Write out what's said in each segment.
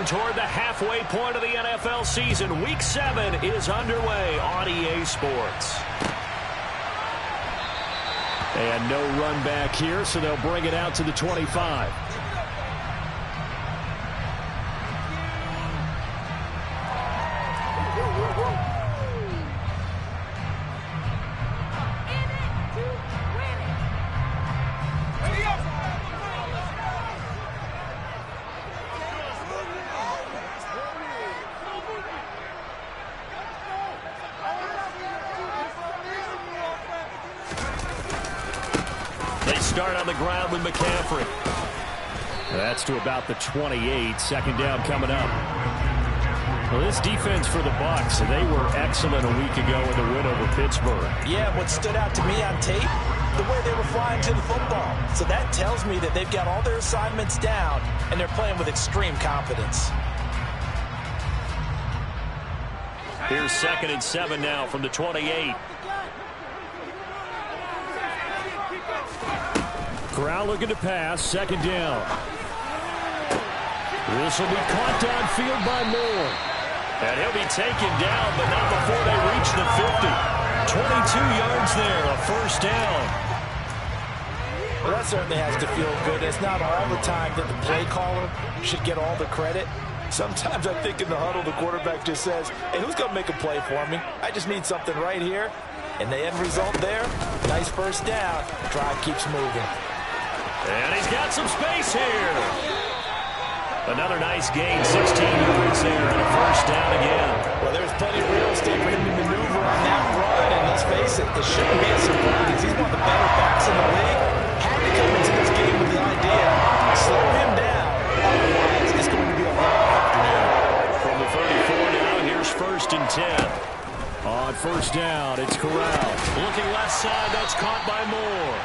toward the halfway point of the NFL season. Week 7 is underway on EA Sports. And no run back here, so they'll bring it out to the 25. Start on the ground with McCaffrey. That's to about the 28. Second down coming up. Well, this defense for the Bucs, they were excellent a week ago in the win over Pittsburgh. Yeah, what stood out to me on tape, the way they were flying to the football. So that tells me that they've got all their assignments down, and they're playing with extreme confidence. Here's 2nd and 7 now from the 28. Corral looking to pass. Second down. This will be caught downfield by Moore. And he'll be taken down, but not before they reach the 50. 22 yards there, a first down. Well, that certainly has to feel good. It's not all the time that the play caller should get all the credit. Sometimes I think in the huddle, the quarterback just says, hey, who's going to make a play for me? I just need something right here. And the end result there, nice first down. Drive keeps moving. And he's got some space here. Another nice gain, 16 yards there, and a first down again. Well, there's plenty of real estate for him to maneuver on that run, and let's face it, it shouldn't be a surprise. He's one of the better backs in the league. Had to come into this game with the idea, slow him down, otherwise it's going to be a long afternoon. From the 34 now, here's 1st and 10. On first down, it's Corral. Looking left side, that's caught by Moore.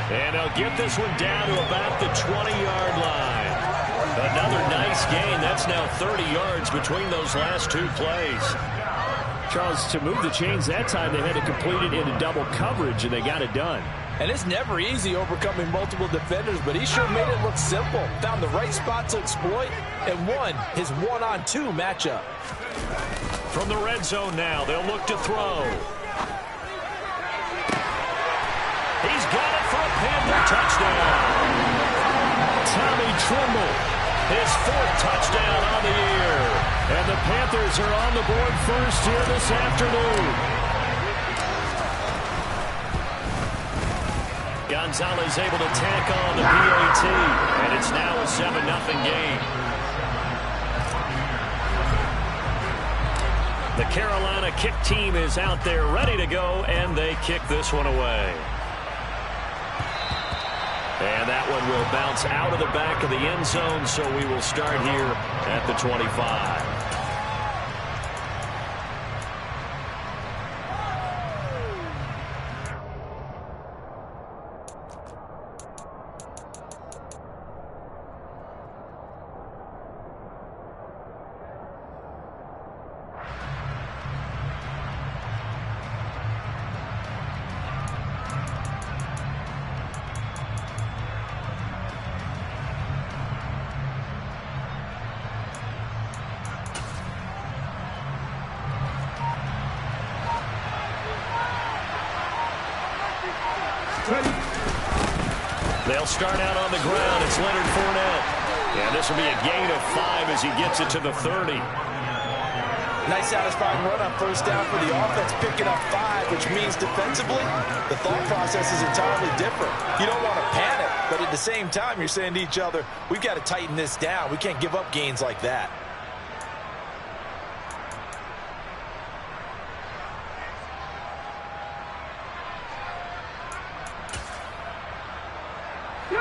And they'll get this one down to about the 20-yard line. Another nice gain. That's now 30 yards between those last 2 plays. Charles, to move the chains that time, they had to complete it into double coverage, and they got it done. And it's never easy overcoming multiple defenders, but he sure made it look simple. Found the right spot to exploit and won his 1-on-2 matchup. From the red zone now, they'll look to throw. He's got it for a Panther touchdown. Tommy Tremble, his 4th touchdown on the year. And the Panthers are on the board first here this afternoon. Gonzalez able to tack on the PAT, and it's now a 7-0 game. The Carolina kick team is out there ready to go, and they kick this one away. And that one will bounce out of the back of the end zone, so we will start here at the 25. They'll start out on the ground. It's Leonard Fournette. And this will be a gain of 5 as he gets it to the 30. Nice satisfying run on first down for the offense, picking up 5, which means defensively, the thought process is entirely different. You don't want to panic, but at the same time, you're saying to each other, we've got to tighten this down. We can't give up gains like that.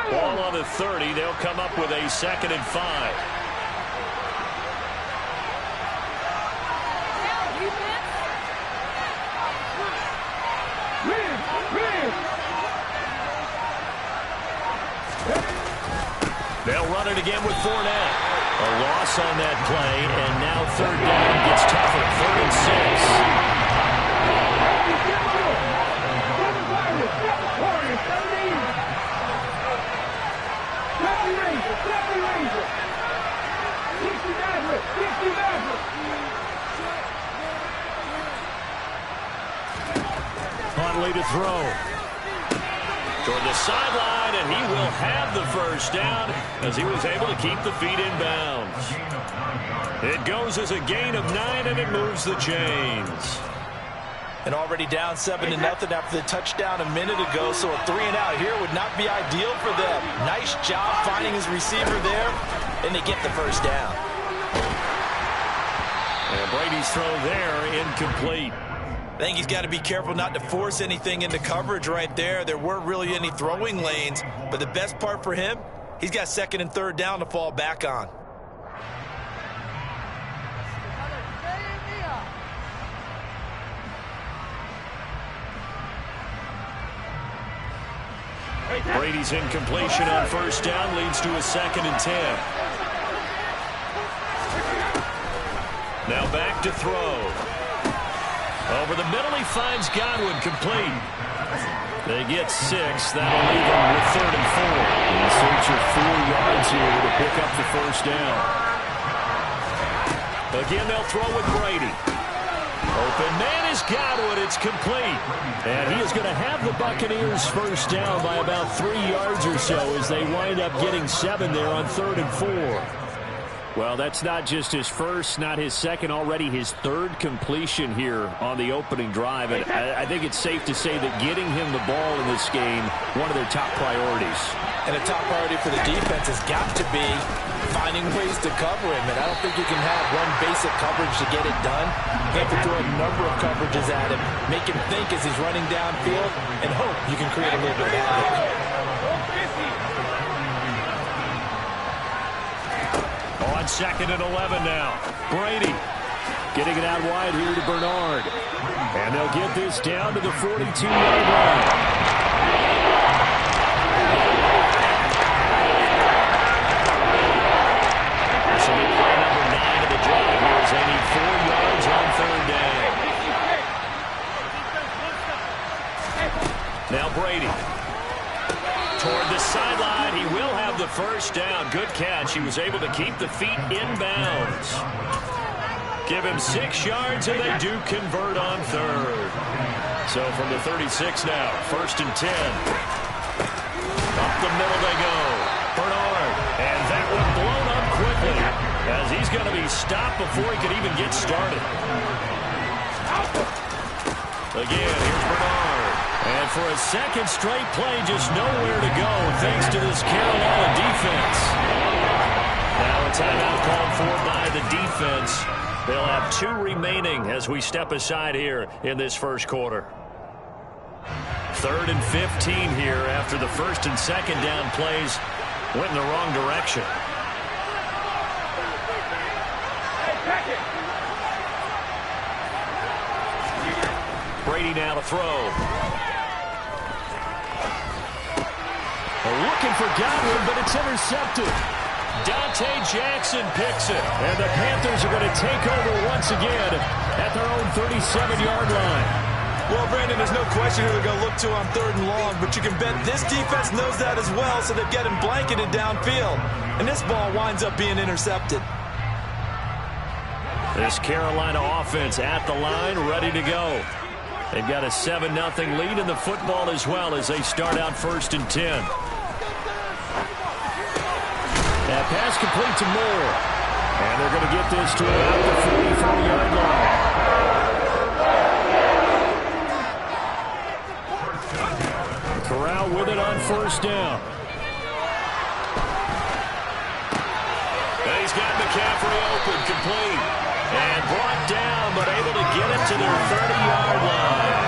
Ball on the 30. They'll come up with a 2nd and 5. They'll run it again with Fournette. A loss on that play, and now 3rd down gets tougher. 3rd and 6. away to throw. Toward the sideline, and he will have the first down as he was able to keep the feet in bounds. It goes as a gain of 9, and it moves the chains. And already down 7-0 after the touchdown a minute ago, so a 3-and-out here would not be ideal for them. Nice job finding his receiver there, and they get the first down. And Brady's throw there, incomplete. I think he's got to be careful not to force anything into coverage right there. There weren't really any throwing lanes, but the best part for him, he's got 2nd and 3rd down to fall back on. Brady's incompletion on first down leads to a 2nd and 10. Now back to throw. Over the middle, he finds Godwin, complete. They get 6. That'll leave him with 3rd and 4. In search of 4 yards here to pick up the first down. Again, they'll throw with Brady. Open man is Godwin. It's complete. And he is going to have the Buccaneers first down by about 3 yards or so as they wind up getting 7 there on 3rd and 4. Well, that's not just his first, not his second, already his 3rd completion here on the opening drive. And I think it's safe to say that getting him the ball in this game, one of their top priorities. And a top priority for the defense has got to be finding ways to cover him. And I don't think you can have one basic coverage to get it done. You have to throw a number of coverages at him, make him think as he's running downfield, and hope you can create a little bit of havoc. On 2nd and 11 now. Brady getting it out wide here to Bernard. And they'll get this down to the 42-yard line. This will be play number 9 of the drive here as they need 4 yards on 3rd down. Now Brady. Toward the sideline, he will have the first down. Good catch. He was able to keep the feet in bounds. Give him 6 yards, and they do convert on 3rd. So from the 36 now, 1st and 10. Up the middle they go. Bernard, and that one blown up quickly as he's going to be stopped before he could even get started. Again, here's Bernard. And for a 2nd straight play, just nowhere to go thanks to this Carolina defense. Now a timeout called for by the defense. They'll have 2 remaining as we step aside here in this first quarter. 3rd and 15 here after the 1st and 2nd down plays went in the wrong direction. Brady now to throw. Looking for Godwin, but it's intercepted. Dante Jackson picks it. And the Panthers are going to take over once again at their own 37-yard line. Well, Brandon, there's no question who they're going to look to on 3rd and long, but you can bet this defense knows that as well, so they've got him blanketed downfield. And this ball winds up being intercepted. This Carolina offense at the line, ready to go. They've got a 7-0 lead in the football as well as they start out 1st and 10. That pass complete to Moore. And they're going to get this to about the 44-yard line. Corral with it on 1st down. And he's got McCaffrey open, complete. And brought down, but able to get it to their 30-yard line.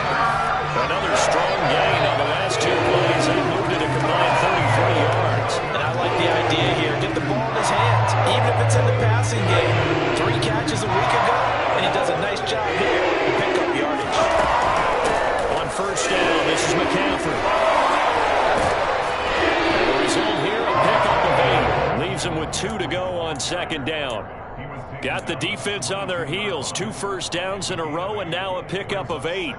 Another strong gain on the last 2 plays. They moved it a combined 33 yards. And I like the idea here. Get the ball in his hands, even if it's in the passing game. 3 catches a week ago, and he does a nice job here to pick up yardage. On 1st down, this is McCaffrey. And the result here, a pickup of 8. Leaves him with 2 to go on 2nd down. Got the defense on their heels. 2 first downs in a row, and now a pickup of 8.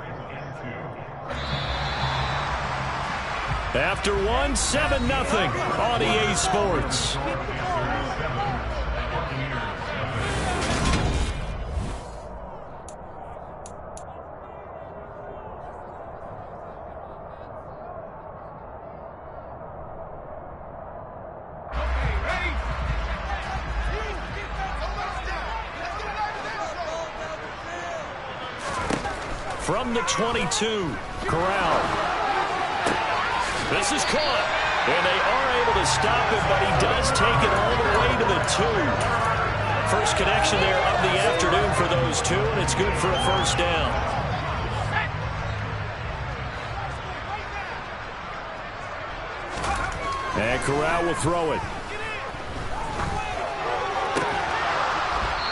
After 1, 7-0 on EA Sports. From the 22, Corral. This is caught. And they are able to stop him, but he does take it all the way to the 2. First connection there of the afternoon for those two, and it's good for a first down. And Corral will throw it.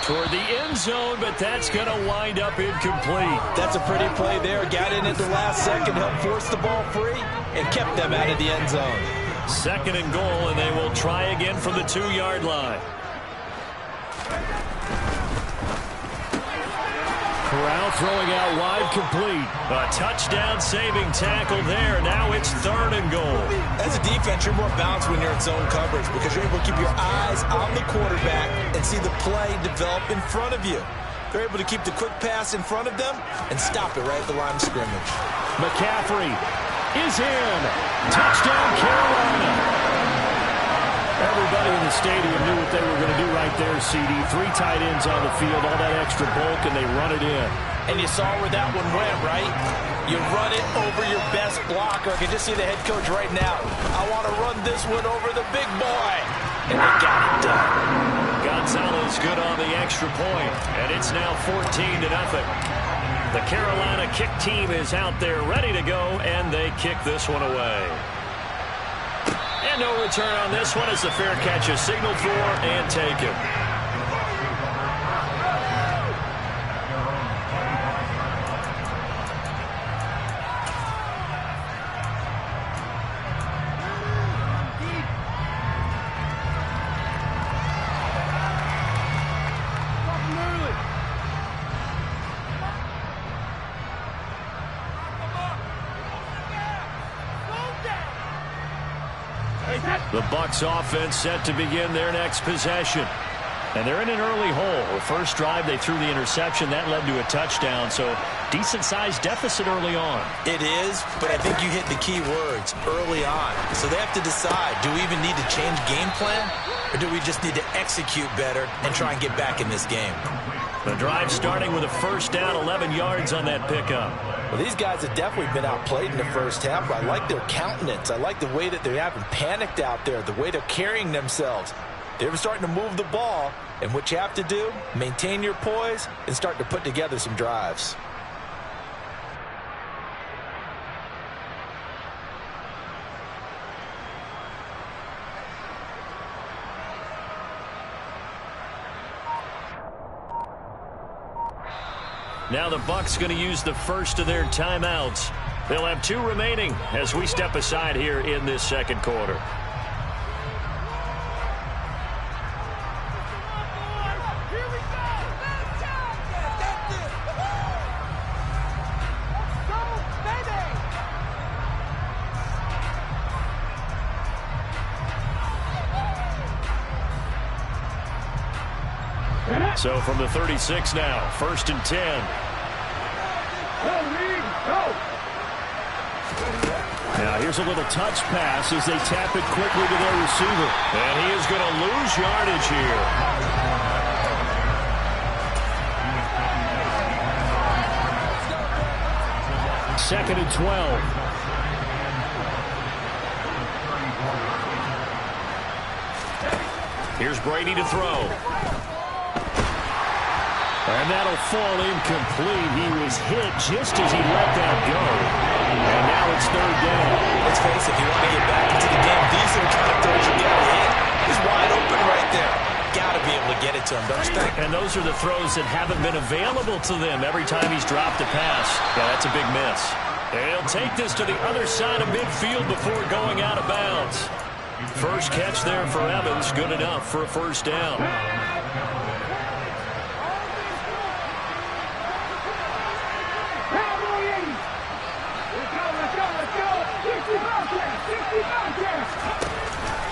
Toward the end zone, but that's going to wind up incomplete. That's a pretty play there. Got in at the last second, helped force the ball free, and kept them out of the end zone. Second and goal, and they will try again from the 2-yard line. Corral throwing out wide, complete. A touchdown-saving tackle there. Now it's 3rd and goal. As a defense, you're more balanced when you're in zone coverage because you're able to keep your eyes on the quarterback and see the play develop in front of you. They're able to keep the quick pass in front of them and stop it right at the line of scrimmage. McCaffrey is in. Touchdown, Carolina. Everybody in the stadium knew what they were going to do right there, CD. 3 tight ends on the field, all that extra bulk, and they run it in. And you saw where that one went, right? You run it over your best blocker. I can just see the head coach right now. I want to run this one over the big boy. And they got it done. Gonzalez good on the extra point, and it's now 14-0. The Carolina kick team is out there ready to go, and they kick this one away. And no return on this one as the fair catch is signaled for and taken. The Bucs offense set to begin their next possession. And they're in an early hole. The first drive, they threw the interception. That led to a touchdown. So decent-sized deficit early on. It is, but I think you hit the key words early on. So they have to decide, do we even need to change game plan? Or do we just need to execute better and try and get back in this game? The drive starting with a first down, 11 yards on that pickup. Well, these guys have definitely been outplayed in the first half, but I like their countenance. I like the way that they haven't panicked out there, the way they're carrying themselves. They're starting to move the ball, and what you have to do, maintain your poise and start to put together some drives. Now the Bucs going to use the first of their timeouts. They'll have 2 remaining as we step aside here in this second quarter. So from the 36 now, 1st and 10. Now here's a little touch pass as they tap it quickly to their receiver. And he is going to lose yardage here. Second and 12. Here's Brady to throw. And that'll fall incomplete. He was hit just as he let that go. And now it's 3rd down. Let's face it, if you want to get back into the game, these are the kind of throws you got to hit. He's wide open right there. Got to be able to get it to him, don't you think? And those are the throws that haven't been available to them every time he's dropped a pass. Yeah, that's a big miss. And he'll take this to the other side of midfield before going out of bounds. First catch there for Evans, good enough for a first down.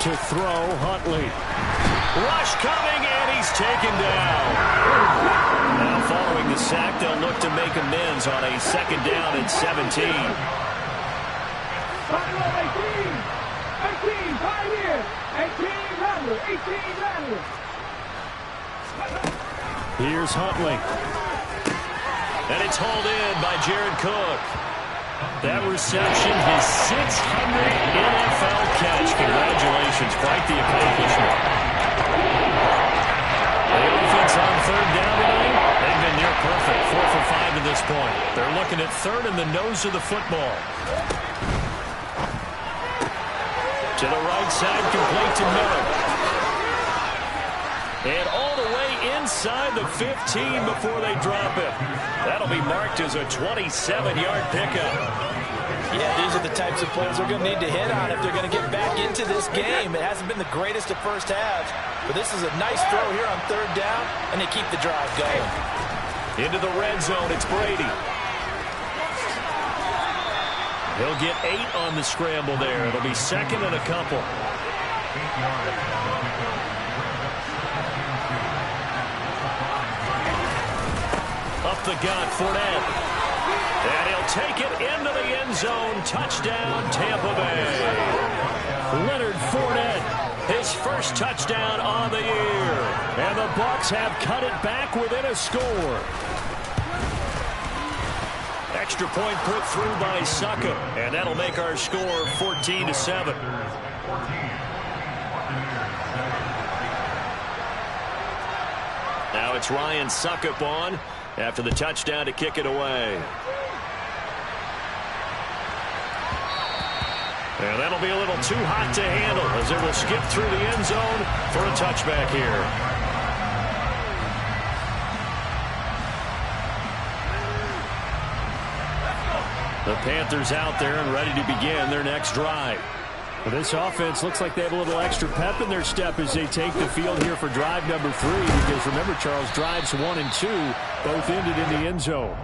To throw, Huntley. Rush coming, and he's taken down. Now following the sack, they'll look to make amends on a 2nd down and 17. 18, here's Huntley. And it's hauled in by Jared Cook. That reception, his 600th NFL catch. Congratulations. Quite the accomplishment. The offense on third down tonight, they've been near perfect. 4 for 5 at this point. They're looking at third in the nose of the football. To the right side, complete to Miller. And all the way inside the 15 before they drop it. That'll be marked as a 27-yard pickup. Yeah, these are the types of plays they're going to need to hit on if they're going to get back into this game. It hasn't been the greatest of first halves, but this is a nice throw here on third down, and they keep the drive going. Into the red zone, it's Brady. He'll get 8 on the scramble there. It'll be second and a couple. Up the gut, Fournette. And he'll take it into the end zone. Touchdown, Tampa Bay. Leonard Fournette, his first touchdown on the year. And the Bucs have cut it back within a score. Extra point put through by Succop. And that'll make our score 14-7. Now it's Ryan Succop on after the touchdown to kick it away. And that'll be a little too hot to handle as it will skip through the end zone for a touchback here. The Panthers out there and ready to begin their next drive. Well, this offense looks like they have a little extra pep in their step as they take the field here for drive number 3. Because remember, Charles, drives 1 and 2 both ended in the end zone.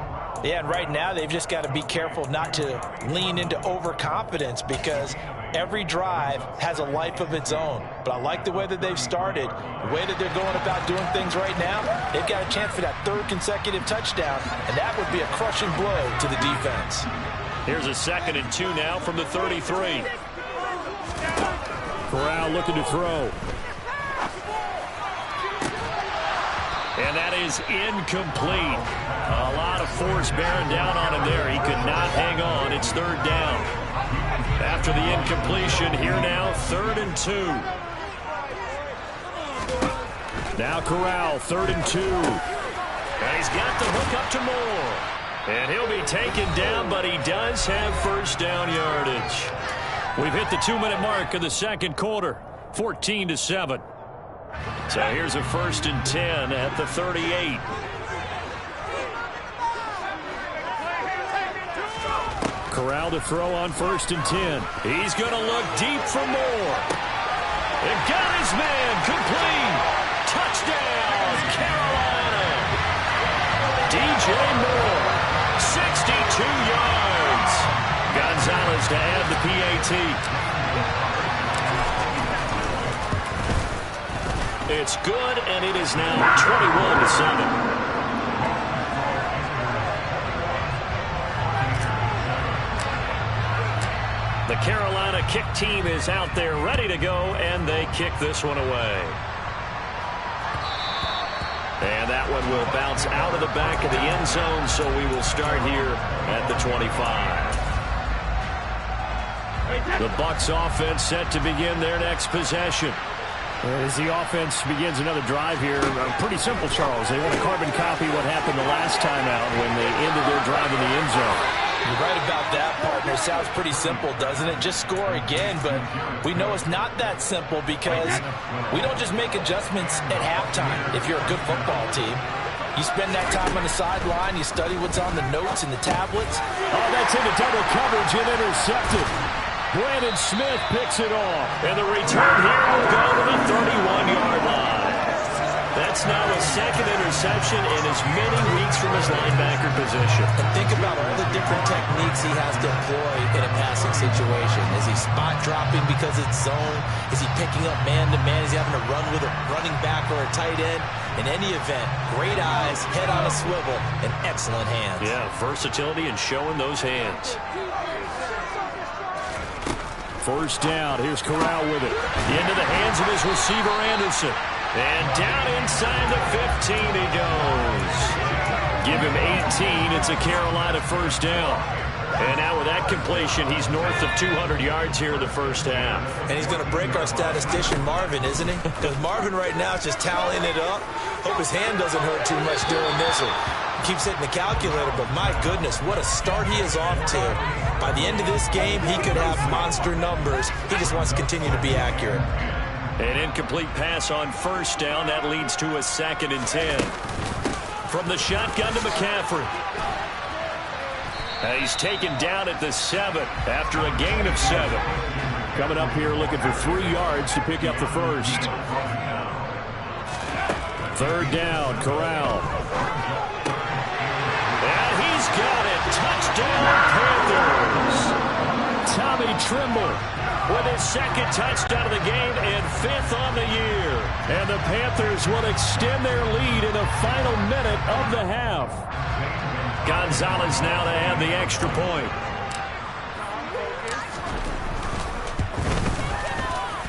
Yeah, and right now they've just got to be careful not to lean into overconfidence because every drive has a life of its own. But I like the way that they've started, the way that they're going about doing things right now. They've got a chance for that 3rd consecutive touchdown, and that would be a crushing blow to the defense. Here's a 2nd and 2 now from the 33. Corral looking to throw. And that is incomplete. A lot of force bearing down on him there. He could not hang on. It's 3rd down. After the incompletion, here now, 3rd and 2. Now Corral, 3rd and 2. And he's got the hook up to Moore. And he'll be taken down, but he does have first down yardage. We've hit the 2-minute mark of the second quarter, 14-7. So here's a 1st and 10 at the 38. Corral to throw on 1st and 10. He's going to look deep for Moore. And got his man complete. Touchdown, Carolina. DJ Moore, 62 yards. Gonzalez to add the PAT. It's good, and it is now 21-7. The Carolina kick team is out there ready to go, and they kick this one away. And that one will bounce out of the back of the end zone, so we will start here at the 25. The Bucs offense set to begin their next possession. As the offense begins another drive here, pretty simple, Charles. They want to carbon copy what happened the last time out when they ended their drive in the end zone. You're right about that, partner. Sounds pretty simple, doesn't it? Just score again, but we know it's not that simple because we don't just make adjustments at halftime if you're a good football team. You spend that time on the sideline, you study what's on the notes and the tablets. Oh, that's into double coverage and intercepted. Brandon Smith picks it off. And the return here will go to the 31-yard line. That's now a 2nd interception in as many weeks from his linebacker position. And think about all the different techniques he has to employ in a passing situation. Is he spot dropping because it's zone? Is he picking up man-to-man? Is he having to run with a running back or a tight end? In any event, great eyes, head on a swivel, and excellent hands. Yeah, versatility and showing those hands. 1st down. Here's Corral with it. Into the hands of his receiver, Anderson. And down inside the 15 he goes. give him 18. It's a Carolina first down. And now with that completion, he's north of 200 yards here in the first half. And he's going to break our statistician Marvin, isn't he? Because Marvin right now is just tallying it up. Hope his hand doesn't hurt too much during this. Or keeps hitting the calculator, but my goodness, what a start he is off to. By the end of this game, he could have monster numbers. He just wants to continue to be accurate. An incomplete pass on first down. That leads to a 2nd and 10. From the shotgun to McCaffrey. He's taken down at the 7 after a gain of 7. Coming up here looking for 3 yards to pick up the first. 3rd down, Corral. And he's got it. Touchdown, Panthers. Tommy Trimble with his 2nd touchdown of the game and 5th on the year. And the Panthers will extend their lead in the final minute of the half. Gonzalez now to add the extra point.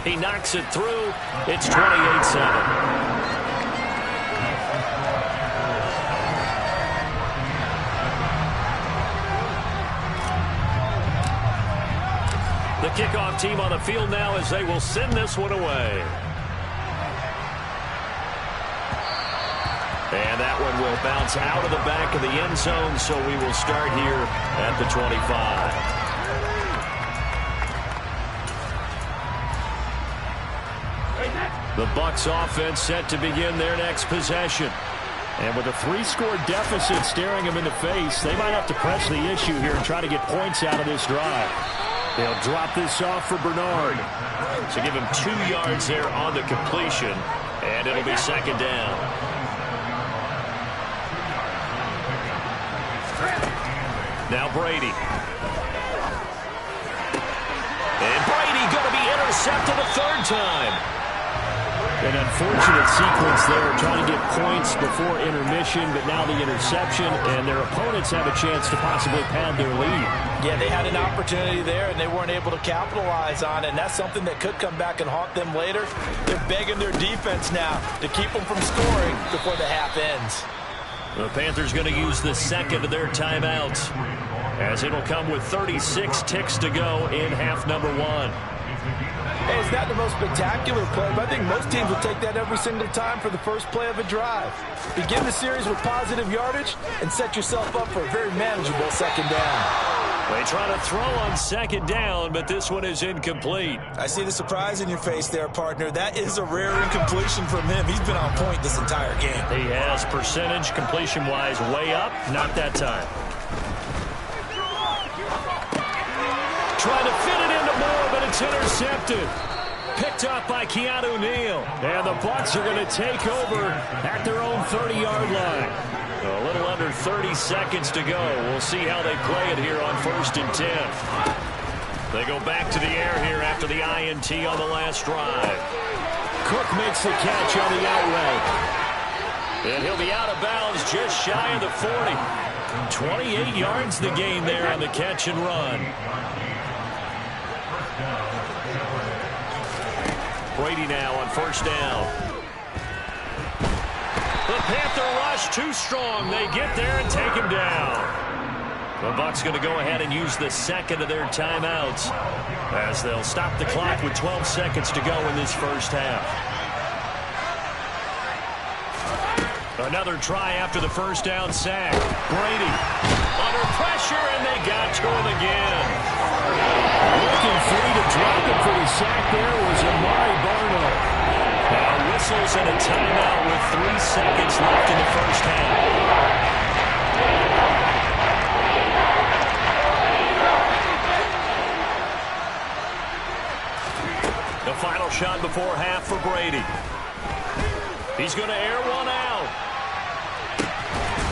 He knocks it through. It's 28-7. The kickoff team on the field now as they will send this one away. And that one will bounce out of the back of the end zone, so we will start here at the 25. The Bucs offense set to begin their next possession. And with a 3-score deficit staring them in the face, they might have to press the issue here and try to get points out of this drive. They'll drop this off for Bernard. So give him 2 yards there on the completion, and it'll be 2nd down. Now Brady. And Brady going to be intercepted a 3rd time. An unfortunate sequence there, trying to get points before intermission, but now the interception, and their opponents have a chance to possibly pad their lead. Yeah, they had an opportunity there, and they weren't able to capitalize on it, and that's something that could come back and haunt them later. They're begging their defense now to keep them from scoring before the half ends. The Panthers going to use the 2nd of their timeouts, as it'll come with 36 ticks to go in half number 1. Hey, it's not the most spectacular play, but I think most teams will take that every single time for the first play of a drive. Begin the series with positive yardage and set yourself up for a very manageable 2nd down. They try to throw on 2nd down, but this one is incomplete. I see the surprise in your face there, partner. That is a rare incompletion from him. He's been on point this entire game. He has percentage completion-wise way up. Not that time. Trying to fit it into Moore, but it's intercepted. Picked up by Keanu Neal. And the Bucs are going to take over at their own 30-yard line. A little under 30 seconds to go. We'll see how they play it here on 1st and 10. They go back to the air here after the INT on the last drive. Cook makes the catch on the out route. And he'll be out of bounds just shy of the 40. 28 yards the gain there on the catch and run. Brady now on 1st down. The Panther rush too strong. They get there and take him down. The Bucs going to go ahead and use the 2nd of their timeouts as they'll stop the clock with 12 seconds to go in this first half. Another try after the 1st down sack. Brady under pressure, and they got to him again. Looking free to drop him for the sack there was Amari Barno. Now whistles and a timeout with 3 seconds left in the first half. The final shot before half for Brady. He's going to air one out.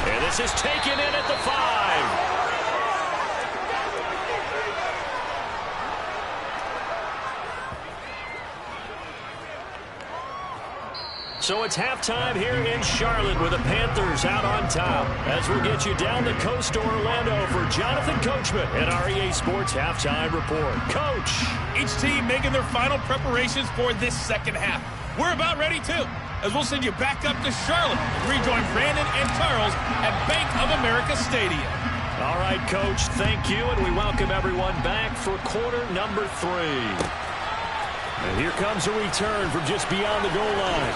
And this is taken in at the 5. So it's halftime here in Charlotte with the Panthers out on top. As we'll get you down the coast to Orlando for Jonathan Coachman at our EA Sports Halftime Report. Coach. Each team making their final preparations for this second half. We're about ready too. as we'll send you back up to Charlotte and rejoin Brandon and Charles at Bank of America Stadium. All right, Coach, thank you, and we welcome everyone back for quarter number 3. And here comes a return from just beyond the goal line.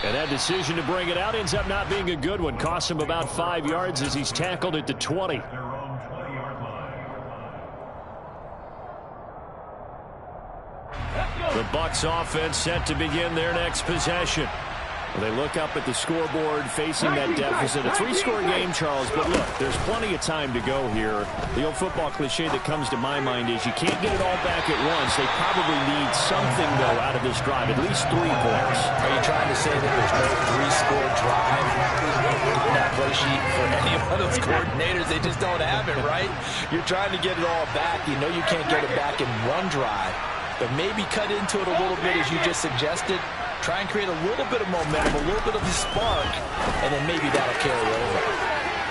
And that decision to bring it out ends up not being a good one. Costs him about 5 yards as he's tackled at the 20. The Bucs offense set to begin their next possession. They look up at the scoreboard facing that deficit. A 3-score game, Charles, but look, there's plenty of time to go here. The old football cliche that comes to my mind is you can't get it all back at once. They probably need something, though, out of this drive, at least 3 points. Are you trying to say that there's no 3-score drive in that play sheet for any one of those coordinators? They just don't have it, right? You're trying to get it all back. You know you can't get it back in one drive, but maybe cut into it a little bit, as you just suggested. Try and create a little bit of momentum, a little bit of a spark, and then maybe that'll carry over.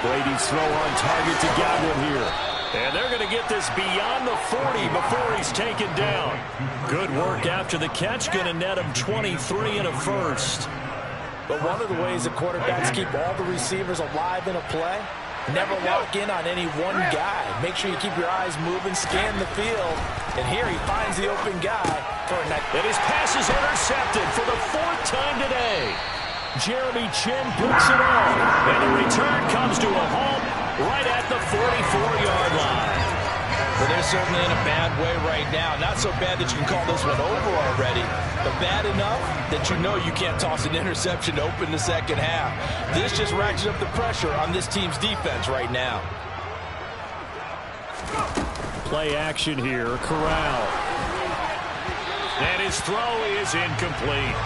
Brady's throw on target to Godwin here. And they're going to get this beyond the 40 before he's taken down. Good work after the catch. Going to net him 23 and a first. But one of the ways that quarterbacks keep all the receivers alive in a play, never lock in on any one guy. Make sure you keep your eyes moving, scan the field. And here he finds the open guy for a neck. And his pass is intercepted for the 4th time today. Jeremy Chin puts it on. And the return comes to a halt right at the 44-yard line. Well, they're certainly in a bad way right now. Not so bad that you can call this one over already, but bad enough that you know you can't toss an interception to open the second half. This just ratchets up the pressure on this team's defense right now. Play action here. Corral. And his throw is incomplete.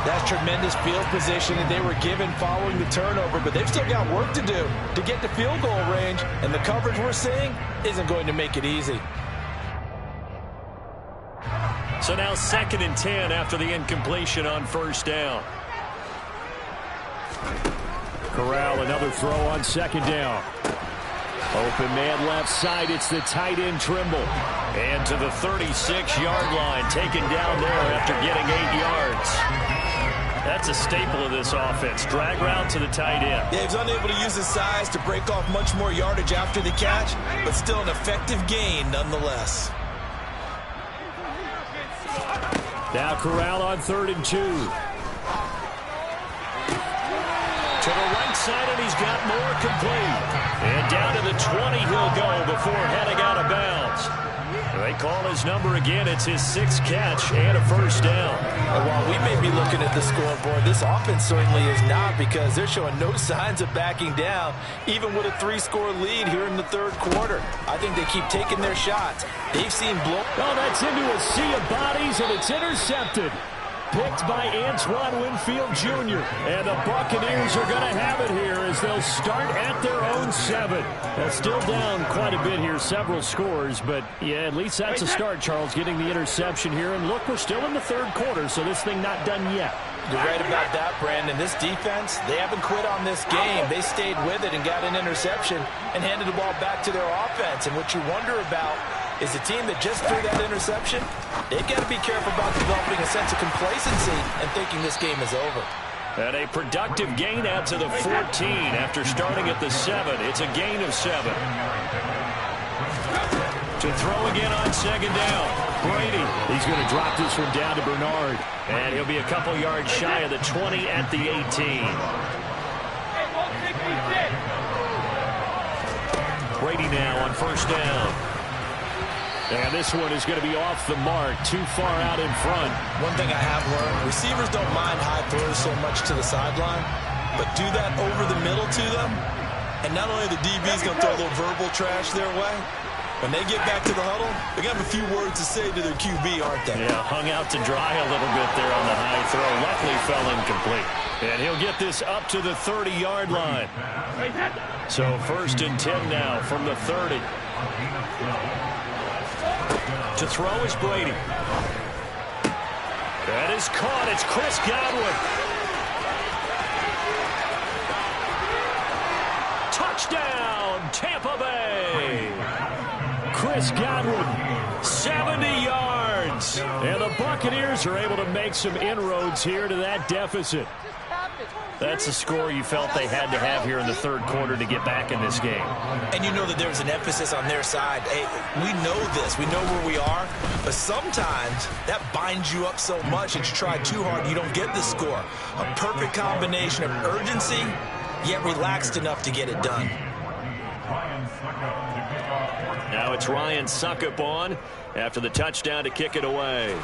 That's tremendous field position that they were given following the turnover, but they've still got work to do to get to field goal range, and the coverage we're seeing isn't going to make it easy. So now 2nd and 10 after the incompletion on 1st down. Corral, another throw on 2nd down. Open man left side. It's the tight end Trimble. And to the 36-yard line, taken down there after getting 8 yards. That's a staple of this offense. Drag route to the tight end. Yeah, he's unable to use his size to break off much more yardage after the catch, but still an effective gain nonetheless. Now Corral on 3rd and 2. To the right side, and he's got more complete. And down to the 20 he'll go before heading out of bounds. They call his number again. It's his 6th catch and a 1st down. And while we may be looking at the scoreboard, this offense certainly is not, because they're showing no signs of backing down, even with a 3-score lead here in the 3rd quarter. I think they keep taking their shots. They've seen blow. Oh, that's into a sea of bodies, and it's intercepted. Picked by Antoine Winfield Jr. And the Buccaneers are going to have it here as they'll start at their own 7. That's still down quite a bit here, several scores, but yeah, at least that's a start, Charles, getting the interception here. And look, we're still in the 3rd quarter, so this thing not done yet. You're right about that, Brandon. This defense, they haven't quit on this game. They stayed with it and got an interception and handed the ball back to their offense. And what you wonder about is the team that just threw that interception, they've got to be careful about developing a sense of complacency and thinking this game is over. And a productive gain out to the 14 after starting at the 7. It's a gain of 7. To throw again on 2nd down. Brady, he's going to drop this one down to Bernard. And he'll be a couple yards shy of the 20 at the 18. Brady now on 1st down. And this one is going to be off the mark, too far out in front. One thing I have learned, receivers don't mind high throws so much to the sideline, but do that over the middle to them, and not only are the DBs going to throw a little verbal trash their way, when they get back to the huddle, they're going to have a few words to say to their QB, aren't they? Yeah, hung out to dry a little bit there on the high throw. Luckily fell incomplete. And he'll get this up to the 30-yard line. So 1st and 10 now from the 30. To throw is Brady. That is caught. It's Chris Godwin. Touchdown, Tampa Bay. Chris Godwin, 70 yards. yards. And the Buccaneers are able to make some inroads here to that deficit. That's a score you felt they had to have here in the third quarter to get back in this game. And you know that there's an emphasis on their side. Hey, we know this. We know where we are. But sometimes that binds you up so much that you try too hard, you don't get the score. A perfect combination of urgency, yet relaxed enough to get it done. Now it's Ryan Suckup on after the touchdown to kick it away.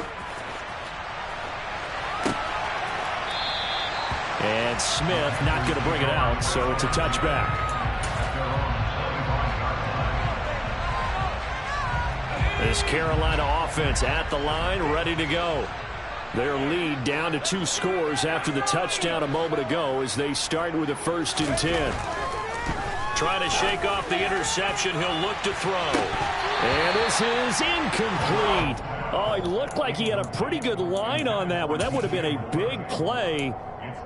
And Smith not going to bring it out, so it's a touchback. This Carolina offense at the line, ready to go. Their lead down to 2 scores after the touchdown a moment ago as they start with a 1st and 10. Trying to shake off the interception. He'll look to throw. And this is incomplete. Oh, it looked like he had a pretty good line on that one. That would have been a big play,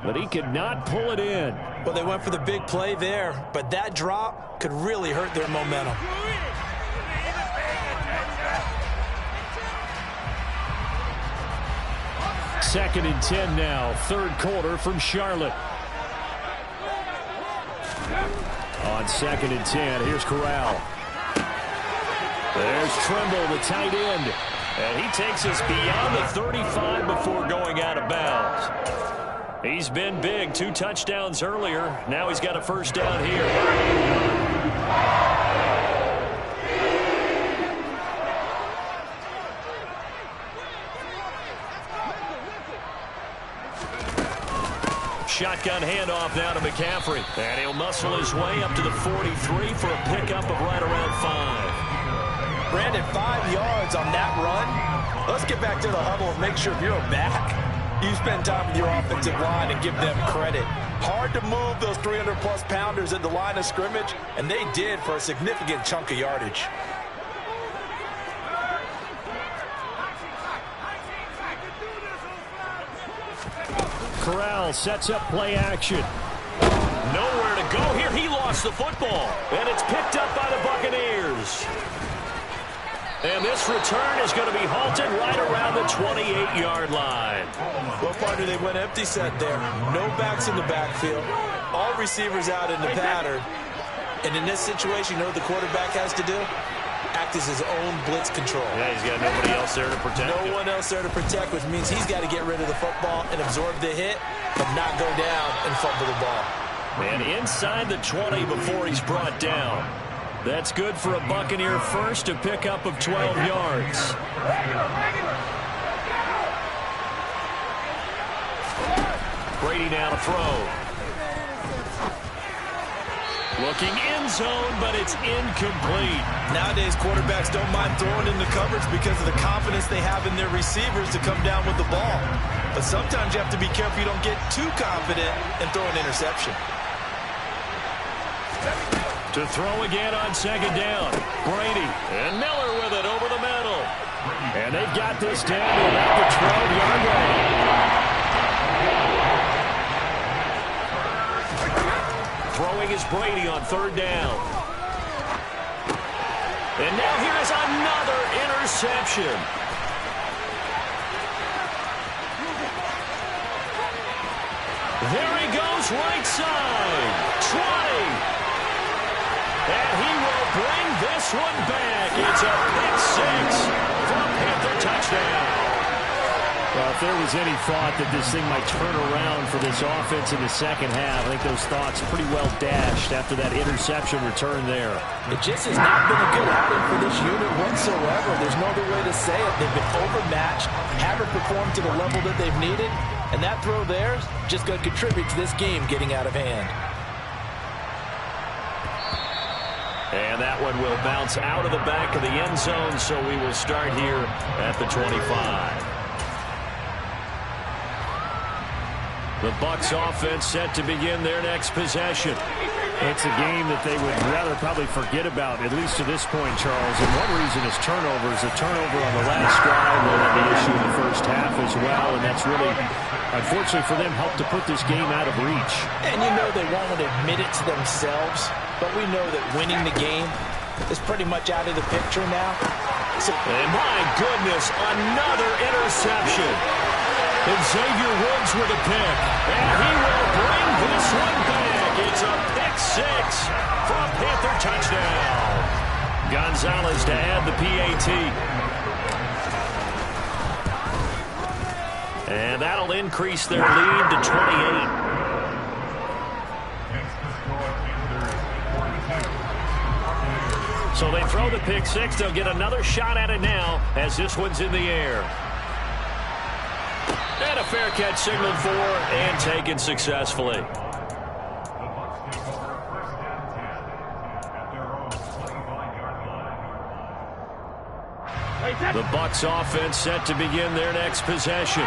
but he could not pull it in. Well, they went for the big play there, but that drop could really hurt their momentum. Second and 10 now, third quarter from Charlotte. On 2nd and 10, here's Corral. There's Trimble, the tight end. And he takes us beyond the 35 before going out of bounds. He's been big, 2 touchdowns earlier. Now he's got a 1st down here. Shotgun handoff now to McCaffrey. And he'll muscle his way up to the 43 for a pickup of right around 5. Brandon, 5 yards on that run. Let's get back to the huddle and make sure if you're back, you spend time with your offensive line and give them credit. Hard to move those 300-plus pounders at the line of scrimmage, and they did for a significant chunk of yardage. Corral sets up play action. Nowhere to go here. He lost the football. And it's picked up by the Buccaneers. And this return is going to be halted right around the 28-yard line. Well, partner, they went empty set there. No backs in the backfield. All receivers out in the pattern. And in this situation, you know what the quarterback has to do? Act as his own blitz control. Yeah, he's got nobody else there to protect him. No one else there to protect, which means he's got to get rid of the football and absorb the hit, but not go down and fumble the ball. And inside the 20 before he's brought down. That's good for a Buccaneer first, a pickup of 12 yards. Brady now to throw. Looking end zone, but it's incomplete. Nowadays, quarterbacks don't mind throwing into coverage because of the confidence they have in their receivers to come down with the ball. But sometimes you have to be careful you don't get too confident and throw an interception. To throw again on 2nd down. Brady And Miller with it over the middle. And they've got this down to about the 12-yard line. Throwing is Brady on 3rd down. And now here is another interception. There he goes, right side. 20. And he will bring this one back. It's a pick 6 for a Panther touchdown. Well, if there was any thought that this thing might turn around for this offense in the second half, I think those thoughts pretty well dashed after that interception return there. It just has not been a good outing for this unit whatsoever. There's no other way to say it. They've been overmatched, haven't performed to the level that they've needed, and that throw there is just going to contribute to this game getting out of hand. And that one will bounce out of the back of the end zone, so we will start here at the 25. The Bucs offense set to begin their next possession. It's a game that they would rather probably forget about, at least to this point, Charles. And one reason is turnovers. A turnover on the last drive will have the issue in the first half as well, and that's really, unfortunately for them, helped to put this game out of reach. And you know they won't admit it to themselves, but we know that winning the game is pretty much out of the picture now. And my goodness, another interception. And Xavier Woods with a pick. And he will bring this one back. It's a pick six for a Panther touchdown. Gonzalez to add the PAT. And that'll increase their lead to 28. So they throw the pick six. They'll get another shot at it now as this one's in the air. And a fair catch signaled for and taken successfully. The Bucs offense set to begin their next possession.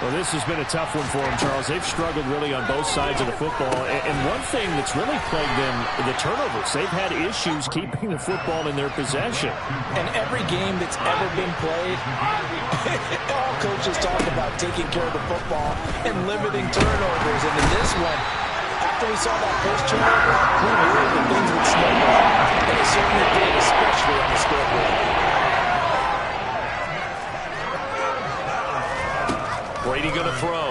Well, this has been a tough one for them, Charles. They've struggled really on both sides of the football. And one thing that's really plagued them, the turnovers. They've had issues keeping the football in their possession. And every game that's ever been played, all coaches talk about taking care of the football and limiting turnovers. And in this one, after we saw that first turnover, we worried that things would snowball. And it certainly did, especially on the scoreboard. Brady going to throw.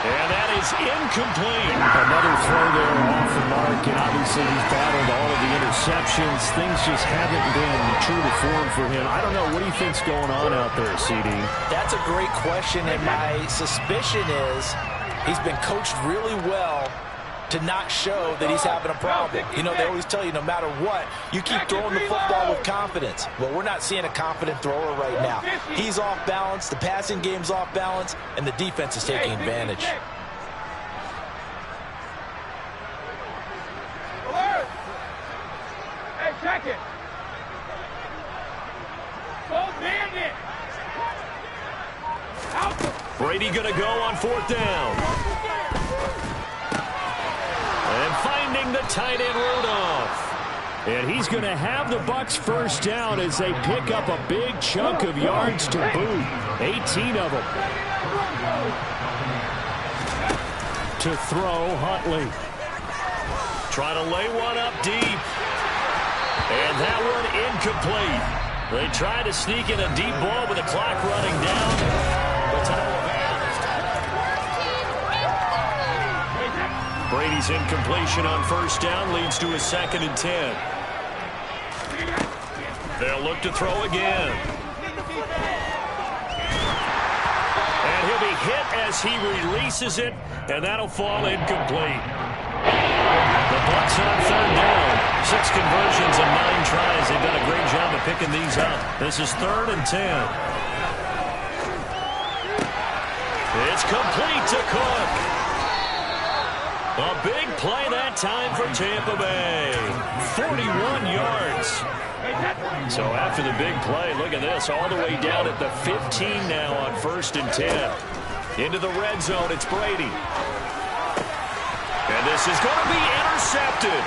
And that is incomplete. Another throw there off the mark, and obviously he's battled all of the interceptions. Things just haven't been true to form for him. I don't know. What do you think's going on out there, CD? That's a great question, and my suspicion is he's been coached really well to not show that he's having a problem. You know, they always tell you no matter what, you keep throwing the football with confidence. Well, we're not seeing a confident thrower right now. He's off balance, the passing game's off balance, and the defense is taking advantage. Alert! Hey, check it! Go bandit! Out! Brady going to go on fourth down. And finding the tight end Rudolph. And he's going to have the Bucs first down as they pick up a big chunk of yards to boot. 18 of them. To throw, Huntley. Trying to lay one up deep. And that one incomplete. They try to sneak in a deep ball with the clock running down. But time of Brady's incompletion on first down leads to a 2nd and 10. They'll look to throw again. And he'll be hit as he releases it, and that'll fall incomplete. The Bucs on third down. 6 conversions and 9 tries. They've done a great job of picking these up. This is 3rd and 10. It's complete to Cook. A big play that time for Tampa Bay. 41 yards. So after the big play, look at this. All the way down at the 15 now on 1st and 10. Into the red zone, it's Brady. And this is going to be intercepted.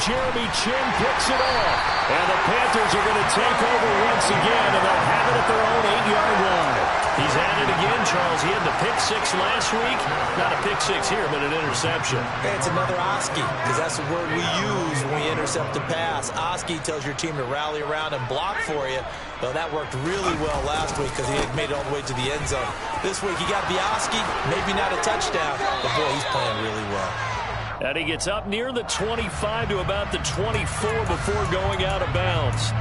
Jeremy Chin picks it off. And the Panthers are going to take over once again, and they'll have it at their own 8-yard line. He's at it again, Charles. He had the pick six last week. Not a pick six here, but an interception. It's another Oski, because that's the word we use when we intercept a pass. Oski tells your team to rally around and block for you. Well, that worked really well last week because he had made it all the way to the end zone. This week, he got the Oski, maybe not a touchdown, but boy, he's playing really well. And he gets up near the 25 to about the 24 before going out of bounds.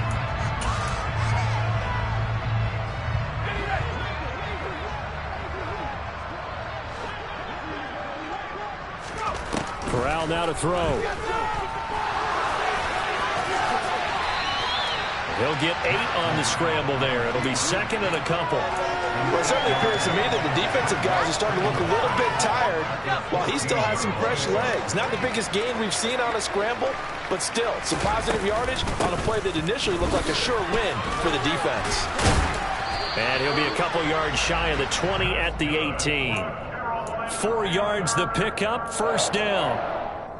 Corral now to throw. He'll get 8 on the scramble there. It'll be 2nd and a couple. Well, it certainly appears to me that the defensive guys are starting to look a little bit tired while he still has some fresh legs. Not the biggest gain we've seen on a scramble, but still some positive yardage on a play that initially looked like a sure win for the defense. And he'll be a couple yards shy of the 20 at the 18. 4 yards the pickup, 1st down.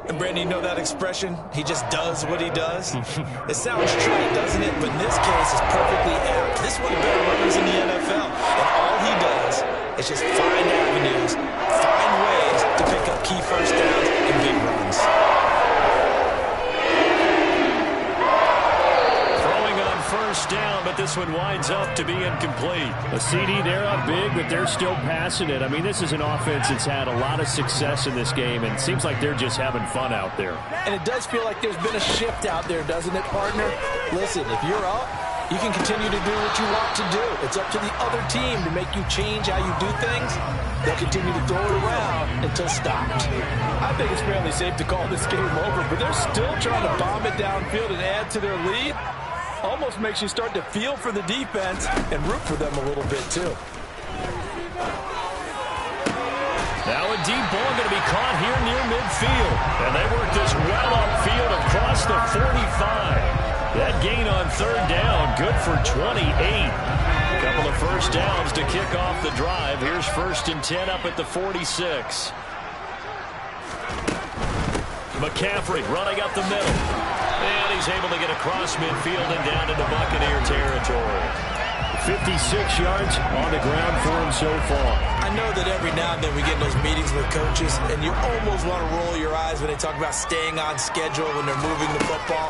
And Brandon, you know that expression? He just does what he does? It sounds trite, doesn't it? But in this case, it's perfectly apt. This is one of the better runners in the NFL. And all he does is just find avenues, find ways to pick up key first downs and big runs. winds up to be incomplete. A CD, they're up big, but they're still passing it. I mean, this is an offense that's had a lot of success in this game, and it seems like they're just having fun out there. And it does feel like there's been a shift out there, doesn't it, partner? Listen, if you're up, you can continue to do what you want to do. It's up to the other team to make you change how you do things. They'll continue to throw it around until stopped. I think it's fairly safe to call this game over, but they're still trying to bomb it downfield and add to their lead. Almost makes you start to feel for the defense and root for them a little bit, too. Now a deep ball going to be caught here near midfield. And they work this well upfield across the 45. That gain on third down, good for 28. A couple of first downs to kick off the drive. Here's 1st and 10 up at the 46. McCaffrey running up the middle. And he's able to get across midfield and down into Buccaneer territory. 56 yards on the ground for him so far. I know that every now and then we get in those meetings with coaches, and you almost want to roll your eyes when they talk about staying on schedule when they're moving the football.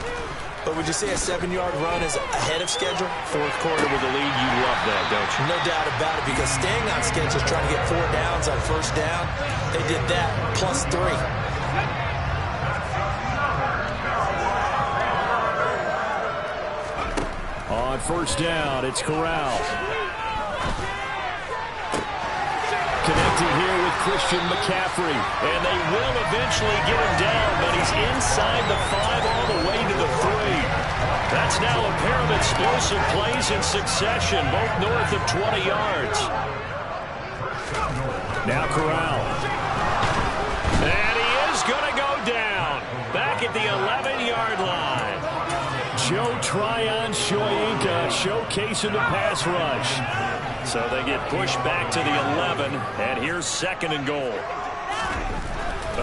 But would you say a 7-yard run is ahead of schedule? Fourth quarter with the lead, you love that, don't you? No doubt about it, because staying on schedule is trying to get 4 downs on first down. They did that, plus 3. On first down, it's Corral. Connecting here with Christian McCaffrey. And they will eventually get him down, but he's inside the 5 all the way to the 3. That's now a pair of explosive plays in succession, both north of 20 yards. Now Corral. And he is going to go down. Back at the 11-yard line. Joe Tryon-Shoyinka showcasing the pass rush. So they get pushed back to the 11, and here's 2nd and goal.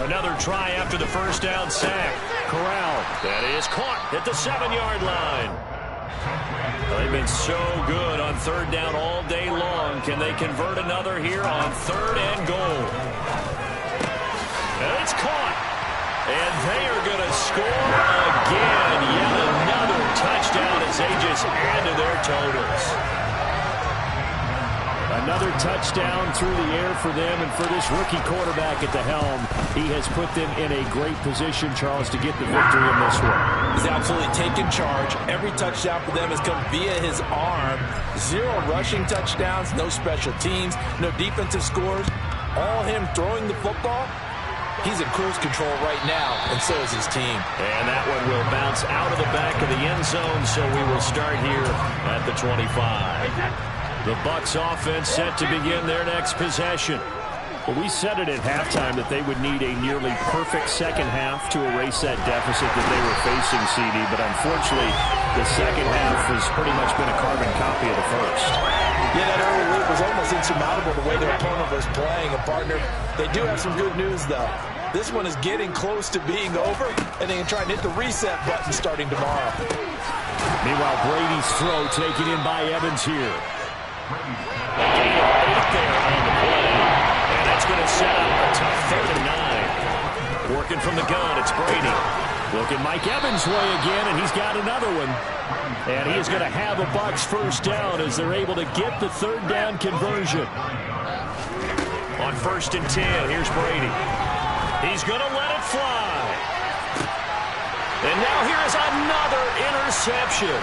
Another try after the first down sack. Corral, that is caught at the 7-yard line. They've been so good on third down all day long. Can they convert another here on 3rd and goal? And it's caught. And they are going to score again. Yet another touchdown as they just add to their totals. Another touchdown through the air for them, and for this rookie quarterback at the helm, he has put them in a great position, Charles, to get the victory in this one. He's absolutely taken charge. Every touchdown for them has come via his arm. 0 rushing touchdowns, no special teams, no defensive scores. All him throwing the football. He's in cruise control right now, and so is his team. And that one will bounce out of the back of the end zone, so we will start here at the 25. The Bucs offense set to begin their next possession. Well, we said it at halftime that they would need a nearly perfect second half to erase that deficit that they were facing, CD, but unfortunately, the second half has pretty much been a carbon copy of the first. Yeah, that early lead was almost insurmountable the way their opponent was playing. A partner, they do have some good news, though. This one is getting close to being over, and they can try and hit the reset button starting tomorrow. Meanwhile, Brady's throw taken in by Evans here. There on the play. And that's going to set up a tough 3rd and 9. Working from the gun, it's Brady. Looking Mike Evans' way again, and he's got another one. And he is going to have a Bucs first down as they're able to get the 3rd down conversion. On 1st and 10, here's Brady. He's going to let it fly. And now here is another interception.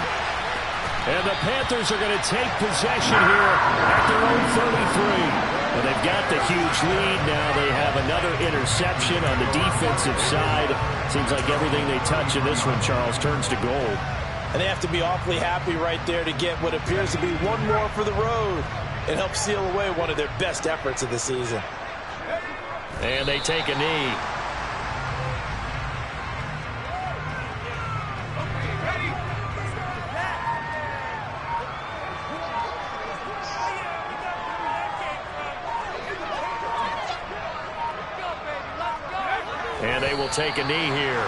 And the Panthers are going to take possession here at their own 33. And they've got the huge lead. Now they have another interception on the defensive side. Seems like everything they touch in this one, Charles, turns to gold. And they have to be awfully happy right there to get what appears to be one more for the road and help seal away one of their best efforts of the season. And they take a knee. And they will take a knee here.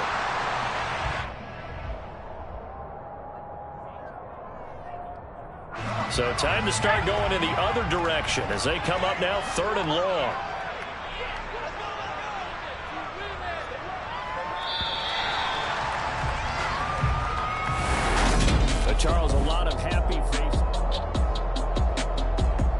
So time to start going in the other direction as they come up now 3rd and long. Charles, a lot of happy faces.